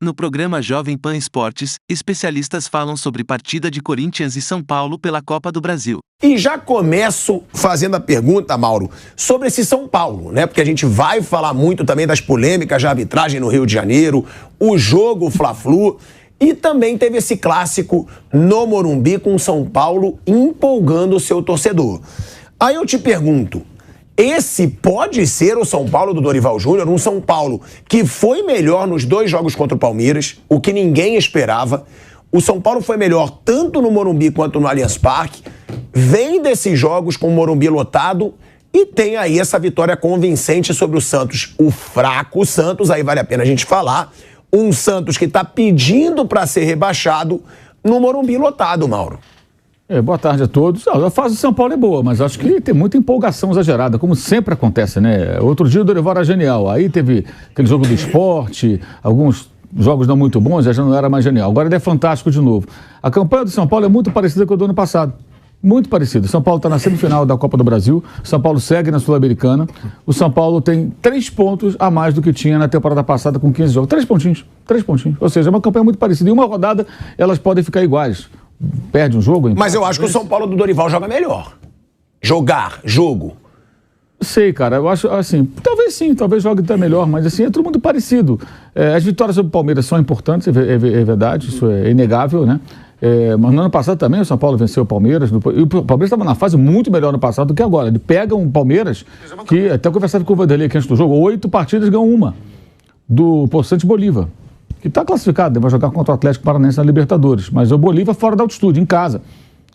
No programa Jovem Pan Esportes, especialistas falam sobre partida de Corinthians e São Paulo pela Copa do Brasil. E já começo fazendo a pergunta, Mauro, sobre esse São Paulo, né? Porque a gente vai falar muito também das polêmicas de arbitragem no Rio de Janeiro, o jogo Fla-Flu, e também teve esse clássico no Morumbi com o São Paulo empolgando o seu torcedor. Aí eu te pergunto, esse pode ser o São Paulo do Dorival Júnior, um São Paulo que foi melhor nos 2 jogos contra o Palmeiras, o que ninguém esperava. O São Paulo foi melhor tanto no Morumbi quanto no Allianz Parque, vem desses jogos com o Morumbi lotado e tem aí essa vitória convincente sobre o Santos, o fraco Santos, aí vale a pena a gente falar, um Santos que está pedindo para ser rebaixado no Morumbi lotado, Mauro. Boa tarde a todos. A fase do São Paulo é boa, mas acho que tem muita empolgação exagerada, como sempre acontece, né? Outro dia o Dorival era genial, aí teve aquele jogo do esporte, alguns jogos não muito bons, já não era mais genial. Agora ele é fantástico de novo. A campanha do São Paulo é muito parecida com a do ano passado. Muito parecida. O São Paulo está na semifinal da Copa do Brasil, o São Paulo segue na Sul-Americana, o São Paulo tem 3 pontos a mais do que tinha na temporada passada com 15 jogos. 3 pontinhos. Ou seja, é uma campanha muito parecida. Em uma rodada, elas podem ficar iguais. Perde um jogo, empate. Mas eu acho que o São Paulo do Dorival joga melhor. Jogo. Sei, cara, eu acho assim, talvez sim, talvez jogue até melhor, mas assim, é todo mundo parecido. As vitórias sobre o Palmeiras são importantes, é verdade, isso é inegável, né? Mas no ano passado também o São Paulo venceu o Palmeiras, e o Palmeiras estava na fase muito melhor no passado do que agora. Ele pega um Palmeiras que, até conversado com o Vanderlei aqui antes do jogo, 8 partidas ganhou uma, do Santos Bolívar, que está classificado, vai jogar contra o Atlético Paranaense na Libertadores, mas o Bolívar fora da altitude, em casa.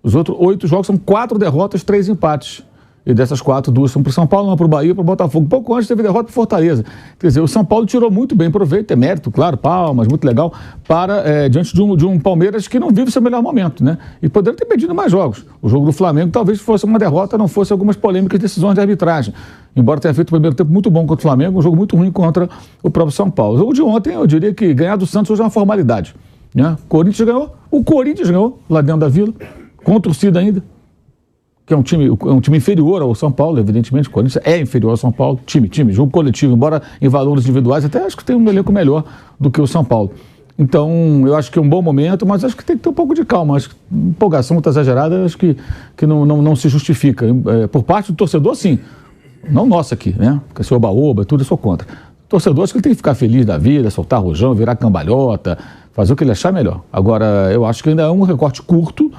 Os outros 8 jogos são 4 derrotas, 3 empates. E dessas 4, 2 são para o São Paulo, uma para o Bahia, para o Botafogo. Pouco antes teve derrota para o Fortaleza. Quer dizer, o São Paulo tirou muito bem proveito, é mérito, claro, palmas, muito legal, para diante de um Palmeiras que não vive o seu melhor momento, né? E poderia ter perdido mais jogos. O jogo do Flamengo talvez fosse uma derrota, não fosse algumas polêmicas decisões de arbitragem. Embora tenha feito o primeiro tempo muito bom contra o Flamengo, um jogo muito ruim contra o próprio São Paulo. O jogo de ontem, eu diria que ganhar do Santos hoje é uma formalidade, né? O Corinthians ganhou lá dentro da Vila, com torcida ainda, que é um time inferior ao São Paulo, evidentemente. O Corinthians é inferior ao São Paulo. Jogo coletivo, embora em valores individuais, até acho que tem um elenco melhor do que o São Paulo. Então, eu acho que é um bom momento, mas acho que tem que ter um pouco de calma. Acho que empolgação muito exagerada, acho que não se justifica. Por parte do torcedor, sim. Não nossa aqui, né? Porque esse oba-oba, tudo eu sou contra. O torcedor, acho que ele tem que ficar feliz da vida, soltar rojão, virar cambalhota, fazer o que ele achar melhor. Agora, eu acho que ainda é um recorte curto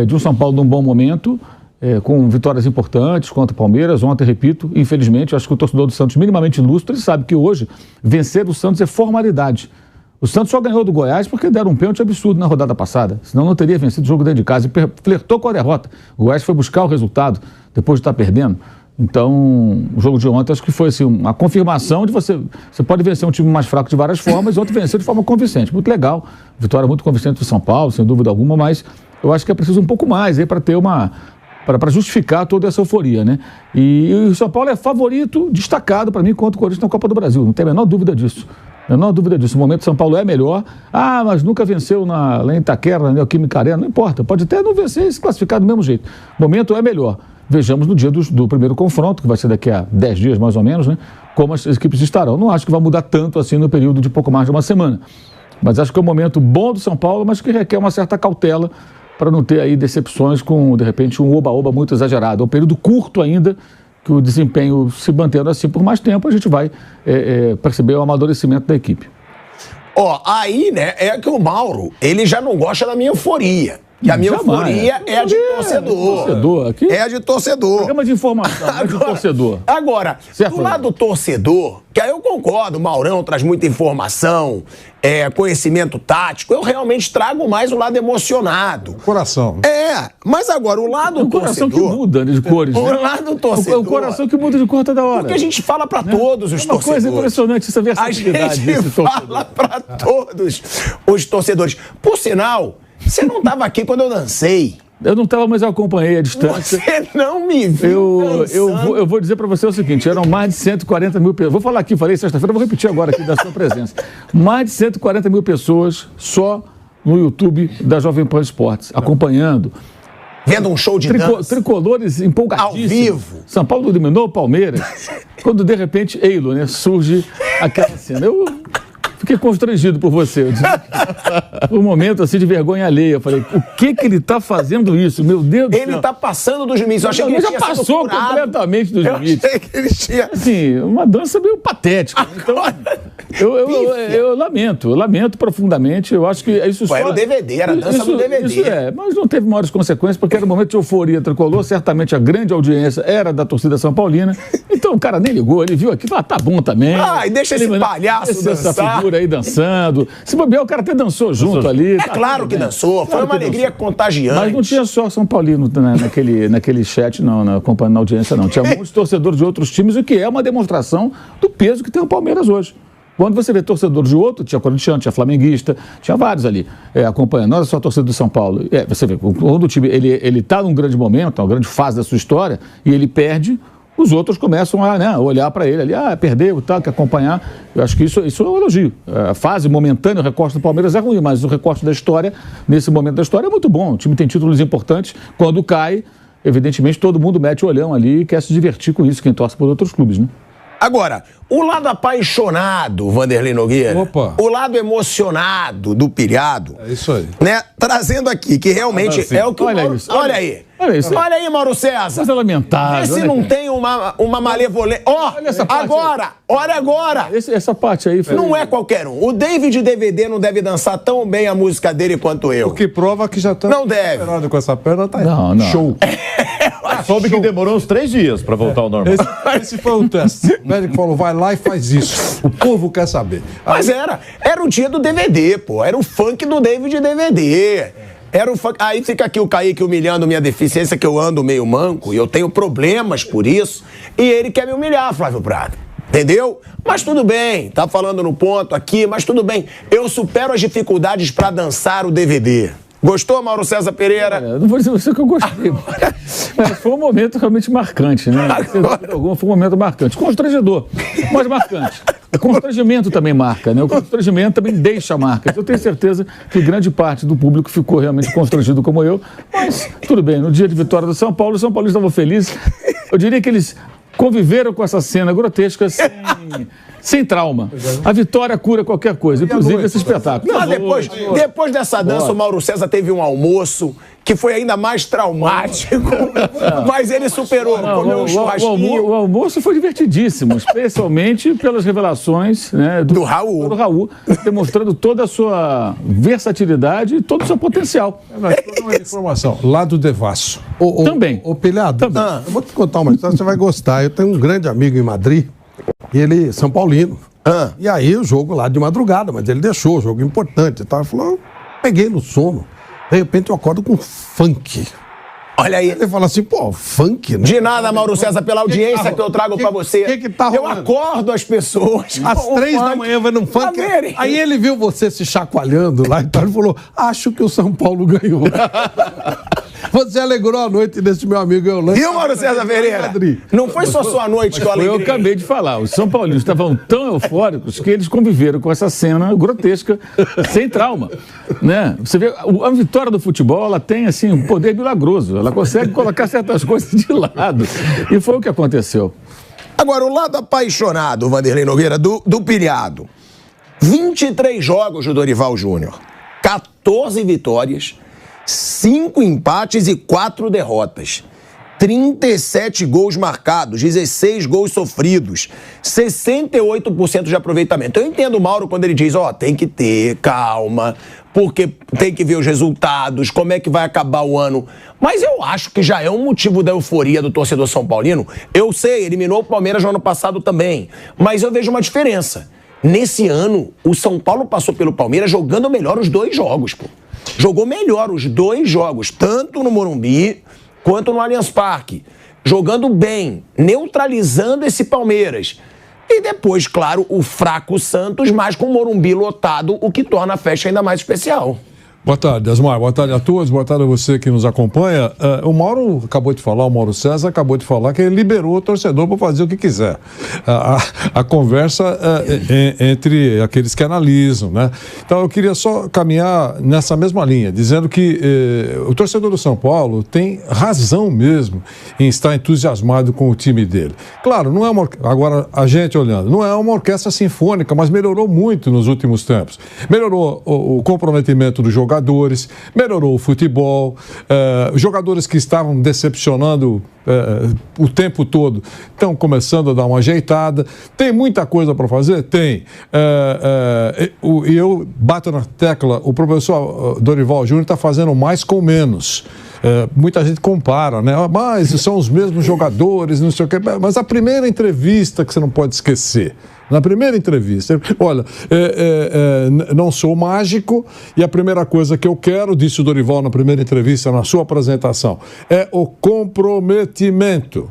de um São Paulo num bom momento, com vitórias importantes contra o Palmeiras. Ontem, repito, infelizmente, acho que o torcedor do Santos, minimamente lúcido, ele sabe que hoje vencer o Santos é formalidade. O Santos só ganhou do Goiás porque deram um pênalti absurdo na rodada passada, senão não teria vencido o jogo dentro de casa e flertou com a derrota. O Goiás foi buscar o resultado depois de estar perdendo. Então, o jogo de ontem acho que foi assim, uma confirmação de você pode vencer um time mais fraco de várias formas e ontem venceu de forma convincente. Muito legal, vitória muito convincente do São Paulo, sem dúvida alguma, mas eu acho que é preciso um pouco mais aí para ter para justificar toda essa euforia, né? E o São Paulo é favorito, destacado para mim, contra o Corinthians na Copa do Brasil. Não tem a menor dúvida disso. O momento do São Paulo é melhor. Mas nunca venceu lá em Itaquera, na Neoquímica Arena. Não importa, pode até não vencer e se classificar do mesmo jeito. O momento é melhor. Vejamos no dia do primeiro confronto, que vai ser daqui a 10 dias mais ou menos, né? Como as equipes estarão. Não acho que vai mudar tanto assim no período de pouco mais de uma semana. Mas acho que é um momento bom do São Paulo, mas que requer uma certa cautela para não ter aí decepções com, de repente, um oba-oba muito exagerado. É um período curto ainda, que o desempenho se mantendo assim por mais tempo, a gente vai perceber o amadurecimento da equipe. Aí, né, é que o Mauro, ele já não gosta da minha euforia. Que a minha euforia é a de torcedor. Aqui é a de torcedor. Programa de informação, é de torcedor. Agora, do lado do torcedor, que aí eu concordo, o Maurão traz muita informação, conhecimento tático, eu realmente trago mais o lado emocionado. Coração. Mas agora o lado do torcedor... O coração que muda de cores, O lado do torcedor... O coração que muda de cor toda hora. Porque a gente fala pra todos os torcedores. É uma coisa impressionante essa versatilidade desse torcedor. A gente fala pra todos os torcedores. Por sinal... Você não estava aqui quando eu dancei. Eu não estava, mas eu acompanhei a distância. Você não me viu eu vou dizer para você o seguinte, eram mais de 140 mil pessoas. Vou falar aqui, falei sexta-feira, vou repetir agora aqui da sua presença. Mais de 140 mil pessoas só no YouTube da Jovem Pan Esportes, acompanhando. vendo um show de dança. Tricolores empolgadíssimos. Ao vivo. São Paulo eliminou o Palmeiras. Quando, de repente, Eilo, né, surge aquela cena. Eu fiquei constrangido por você. Eu disse, um momento assim de vergonha alheia. Eu falei, o que ele está fazendo isso? Meu Deus do céu. Ele está passando dos limites. Eu achei que ele já tinha passou completamente dos limites. Eu achei que ele tinha... Assim, uma dança meio patética. Então, eu lamento profundamente. Eu acho que isso Era o DVD, era a dança do DVD. Isso mas não teve maiores consequências, porque era um momento de euforia tricolor. Certamente a grande audiência era da torcida São Paulina. Então o cara nem ligou, ele viu aquilo, tá bom também. E deixa esse palhaço dançar. Essa figura aí dançando. Se bobear, o cara até dançou junto ali. Claro que dançou, foi uma alegria contagiante. Mas não tinha só São Paulino naquele chat, não, acompanhando na audiência, não. Tinha muitos torcedores de outros times, o que é uma demonstração do peso que tem o Palmeiras hoje. Quando você vê torcedor de outro, tinha corintiano, tinha flamenguista, tinha vários ali acompanhando. Não era só a torcida do São Paulo. Você vê, quando o time ele está num grande momento, uma grande fase da sua história, e ele perde, os outros começam a olhar para ele ali, perdeu, tal, quer acompanhar. Eu acho que isso é um elogio. A fase momentânea, o recorte do Palmeiras é ruim, mas o recorte da história, nesse momento da história, é muito bom. O time tem títulos importantes. Quando cai, evidentemente, todo mundo mete o olhão ali e quer se divertir com isso, quem torce por outros clubes, né? Agora, o lado apaixonado, Vanderlei Nogueira, o lado emocionado do pilhado, é isso aí, né? Trazendo aqui, que realmente assim, é o que o Mauro... Olha aí, Mauro César. Coisa lamentável. Vê se não tem uma malevolência. Olha agora. Essa parte aí... Não é qualquer um. O David DVD não deve dançar tão bem a música dele quanto eu. O que prova que já tá... Não deve. Com essa perna, tá não. Show. Soube que demorou uns 3 dias pra voltar ao normal. Esse foi um teste. O médico falou, vai lá e faz isso. O povo quer saber. Mas era o dia do DVD, pô. Era o funk do David DVD. Era o funk. Aí fica aqui o Kaique humilhando minha deficiência, que eu ando meio manco e eu tenho problemas por isso. E ele quer me humilhar, Flávio Prado. Entendeu? Mas tudo bem, tá falando no ponto aqui, mas tudo bem. Eu supero as dificuldades pra dançar o DVD. Gostou, Mauro César Pereira? Não vou dizer você que eu gostei. Mas foi um momento realmente marcante, né? Foi um momento marcante. Constrangedor, mas marcante. O constrangimento também marca, né? O constrangimento também deixa marcas. Eu tenho certeza que grande parte do público ficou realmente constrangido como eu. Mas tudo bem, no dia de vitória do São Paulo, os São Paulinos estavam felizes. Eu diria que eles conviveram com essa cena grotesca sem trauma. A vitória cura qualquer coisa, inclusive esse espetáculo. Mas depois dessa dança, o Mauro César teve um almoço que foi ainda mais traumático, mas ele superou, comeu um churrasquinho. O almoço foi divertidíssimo, especialmente pelas revelações, né, do Raul, demonstrando toda a sua versatilidade e todo o seu potencial. Uma informação, lá do Devasso. Também. Ô, Pilhado, eu vou te contar uma história, você vai gostar. Eu tenho um grande amigo em Madrid, ele é São Paulino. E aí o jogo lá de madrugada, mas ele deixou o jogo importante e tal. Ele falou, peguei no sono. De repente eu acordo com funk. Olha aí. Ele fala assim, funk, né? De nada, Mauro César, pela audiência que eu trago pra você. Que tá rolando? Eu acordo as pessoas. Às 3 da manhã vendo um funk. Aí ele viu você se chacoalhando lá e tal. Ele falou, acho que o São Paulo ganhou. Você alegrou a noite desse meu amigo Eulânio. Viu, Mauro César Pereira? Não foi só sua noite que eu alegrei. Eu acabei de falar. Os São Paulinos estavam tão eufóricos que eles conviveram com essa cena grotesca, sem trauma. Né? Você vê, a vitória do futebol, ela tem assim, um poder milagroso. Ela consegue colocar certas coisas de lado. E foi o que aconteceu. Agora, o lado apaixonado, Vanderlei Nogueira, do pilhado. 23 jogos do Dorival Júnior. 14 vitórias. 5 empates e 4 derrotas. 37 gols marcados, 16 gols sofridos, 68% de aproveitamento. Eu entendo o Mauro quando ele diz, tem que ter calma, porque tem que ver os resultados, como é que vai acabar o ano. Mas eu acho que já é um motivo da euforia do torcedor São Paulino. Eu sei, eliminou o Palmeiras no ano passado também, mas eu vejo uma diferença. Nesse ano, o São Paulo passou pelo Palmeiras jogando melhor os 2 jogos, pô. Jogou melhor os 2 jogos, tanto no Morumbi quanto no Allianz Parque. Jogando bem, neutralizando esse Palmeiras. E depois, claro, o fraco Santos, mas com o Morumbi lotado, o que torna a festa ainda mais especial. Boa tarde, Asmar. Boa tarde a todos. Boa tarde a você que nos acompanha. O Mauro acabou de falar, o Mauro César acabou de falar que ele liberou o torcedor para fazer o que quiser. A conversa entre aqueles que analisam, né? Então eu queria só caminhar nessa mesma linha, dizendo que o torcedor do São Paulo tem razão mesmo em estar entusiasmado com o time dele. Claro, não é agora a gente olhando, não é uma orquestra sinfônica, mas melhorou muito nos últimos tempos. Melhorou o comprometimento dos jogadores, melhorou o futebol, jogadores que estavam decepcionando o tempo todo estão começando a dar uma ajeitada. Tem muita coisa para fazer? Tem. E eu bato na tecla, o professor Dorival Júnior está fazendo mais com menos. Muita gente compara, né? Mas são os mesmos jogadores, não sei o quê. Mas a primeira entrevista que você não pode esquecer, na primeira entrevista, olha, não sou mágico e a primeira coisa que eu quero, disse o Dorival na primeira entrevista, na sua apresentação, é o comprometimento.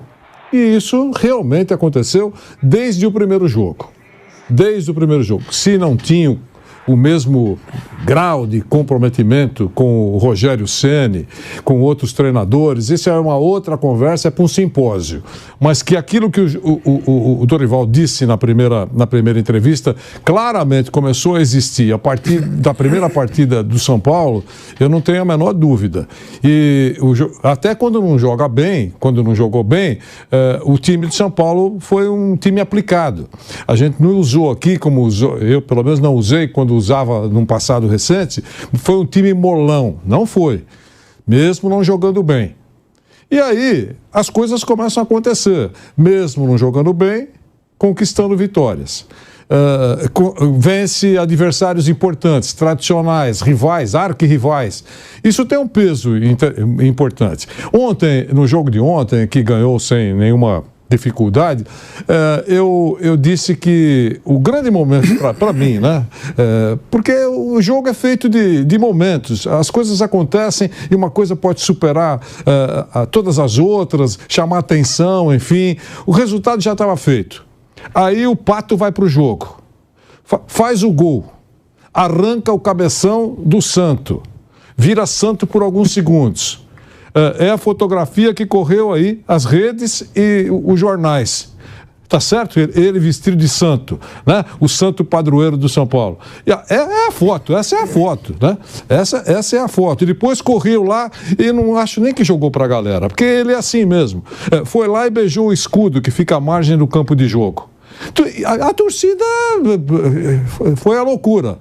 E isso realmente aconteceu desde o primeiro jogo. Desde o primeiro jogo. Se não tinham o mesmo grau de comprometimento com o Rogério Ceni, com outros treinadores, isso é uma outra conversa, é para um simpósio. Mas que aquilo que o Dorival disse na primeira entrevista, claramente começou a existir a partir da primeira partida do São Paulo, eu não tenho a menor dúvida. E até quando não joga bem, quando não jogou bem, o time de São Paulo foi um time aplicado. A gente não usou aqui, como usou, eu pelo menos não usei quando usava num passado recente, foi um time molão. Não foi. Mesmo não jogando bem. E aí, as coisas começam a acontecer. Mesmo não jogando bem, conquistando vitórias. Vence adversários importantes, tradicionais, rivais, arquirrivais. Isso tem um peso importante. Ontem, no jogo de ontem, que ganhou sem nenhuma dificuldade, eu disse que o grande momento para mim, né? Porque o jogo é feito de momentos, as coisas acontecem e uma coisa pode superar todas as outras, chamar atenção, enfim, o resultado já estava feito. Aí o Pato vai para o jogo, faz o gol, arranca o cabeção do Santo, vira Santo por alguns segundos. É a fotografia que correu aí, as redes e os jornais. Tá certo? Ele vestido de santo, né? O santo padroeiro do São Paulo. É a foto, essa é a foto, né? Essa é a foto. E depois correu lá e não acho nem que jogou pra galera, porque ele é assim mesmo. Foi lá e beijou o escudo que fica à margem do campo de jogo. A torcida foi a loucura.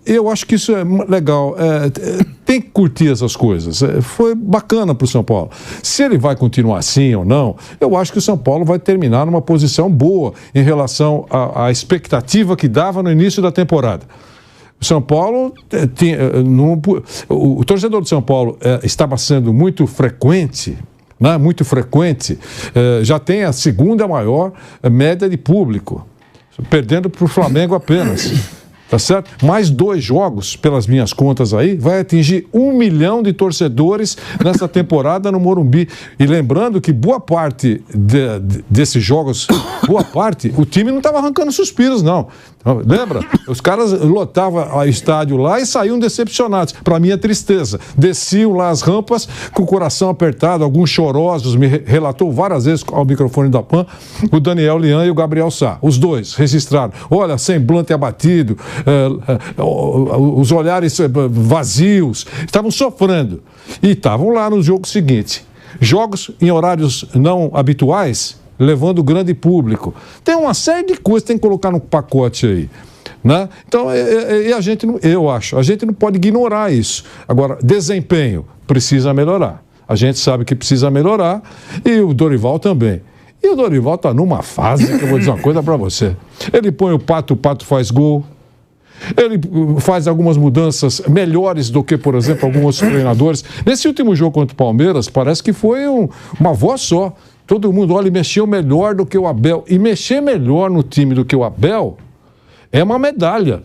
Eu acho que isso é legal, tem que curtir essas coisas, foi bacana para o São Paulo. Se ele vai continuar assim ou não, eu acho que o São Paulo vai terminar numa posição boa em relação à expectativa que dava no início da temporada. O São Paulo, o torcedor do São Paulo estava sendo muito frequente, né, muito frequente, já tem a segunda maior média de público, perdendo para o Flamengo apenas. Tá certo? Mais 2 jogos, pelas minhas contas aí, vai atingir 1 milhão de torcedores nessa temporada no Morumbi. E lembrando que boa parte desses jogos, boa parte, o time não estava arrancando suspiros, não. Lembra? Os caras lotavam o estádio lá e saíam decepcionados. Para minha tristeza. Desciam lá as rampas com o coração apertado, alguns chorosos, me relatou várias vezes ao microfone da PAN, o Daniel Lian e o Gabriel Sá. Os dois registraram. Olha, semblante abatido, os olhares vazios, estavam sofrendo. E estavam lá no jogo seguinte. Jogos em horários não habituais, levando grande público. Tem uma série de coisas que tem que colocar no pacote aí, né? Então, a gente não pode ignorar isso. Agora, desempenho precisa melhorar. A gente sabe que precisa melhorar e o Dorival também. E o Dorival está numa fase que eu vou dizer uma coisa para você. Ele põe o Pato faz gol. Ele faz algumas mudanças melhores do que, por exemplo, alguns outros treinadores. Nesse último jogo contra o Palmeiras, parece que foi uma voz só. Todo mundo, olha, mexeu melhor do que o Abel. E mexer melhor no time do que o Abel é uma medalha.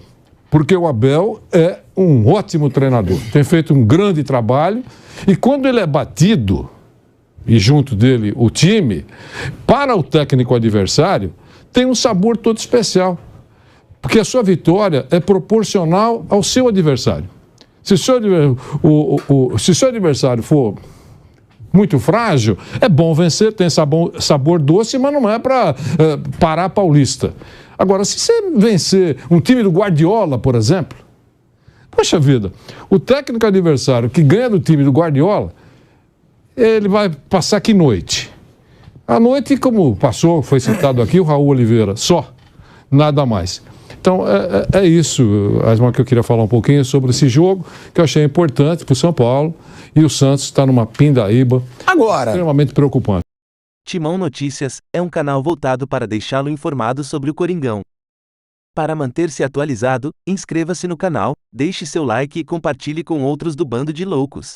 Porque o Abel é um ótimo treinador. Tem feito um grande trabalho. E quando ele é batido, e junto dele o time, para o técnico adversário, tem um sabor todo especial. Porque a sua vitória é proporcional ao seu adversário. Se o seu adversário for muito frágil, é bom vencer, tem sabor doce, mas não é para parar a Paulista. Agora, se você vencer um time do Guardiola, por exemplo, poxa vida, o técnico adversário que ganha do time do Guardiola, ele vai passar que noite? A noite, como passou, foi citado aqui, o Raul Oliveira, só, nada mais. Então, é isso, Asmar, que eu queria falar um pouquinho sobre esse jogo, que eu achei importante para o São Paulo, e o Santos está numa pindaíba extremamente preocupante. Timão Notícias é um canal voltado para deixá-lo informado sobre o Coringão. Para manter-se atualizado, inscreva-se no canal, deixe seu like e compartilhe com outros do Bando de Loucos.